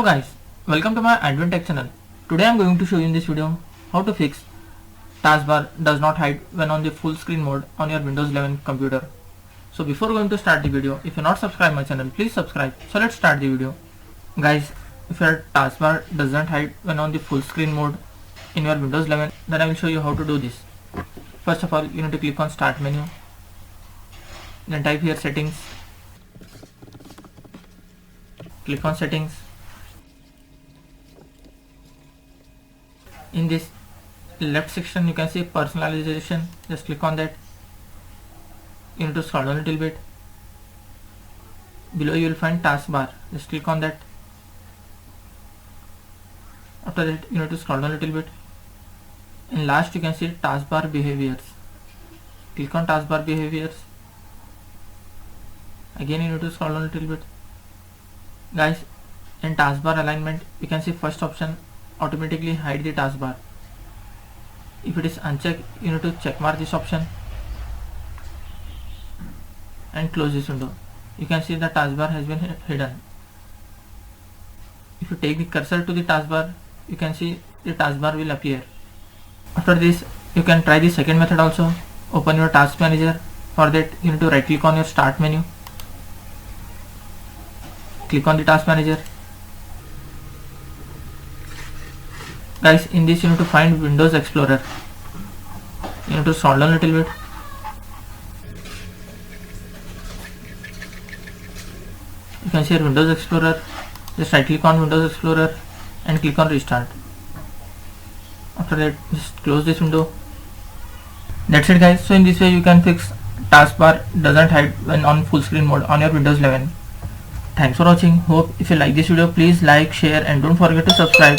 guys, welcome to my Advent Tech channel. Today I am going to show you in this video how to fix taskbar does not hide when on the full screen mode on your Windows 11 computer. So before going to start the video, if you are not subscribed my channel, please subscribe. So let's start the video. Guys, if your taskbar doesn't hide when on the full screen mode in your Windows 11, then I will show you how to do this. First of all, you need to click on Start menu, then type here Settings, click on Settings. In this left section you can see personalization, just click on that. You need to scroll down a little bit. Below you will find taskbar, just click on that. After that you need to scroll down a little bit. In last you can see taskbar behaviors, click on taskbar behaviors. Again you need to scroll down a little bit. Guys, in taskbar alignment you can see first option, automatically hide the taskbar. If it is unchecked, you need to check mark this option and close this window. You can see the taskbar has been hidden. If you take the cursor to the taskbar, you can see the taskbar will appear. After this you can try the second method also. Open your task manager. For that you need to right click on your start menu, click on the task manager. Guys, in this you need to find Windows Explorer. You need to scroll down a little bit. You can see here Windows Explorer. Just right click on Windows Explorer and click on restart. After that just close this window. That's it guys. So in this way you can fix taskbar doesn't hide when on full screen mode on your Windows 11. Thanks for watching. Hope if you like this video, please like, share and don't forget to subscribe.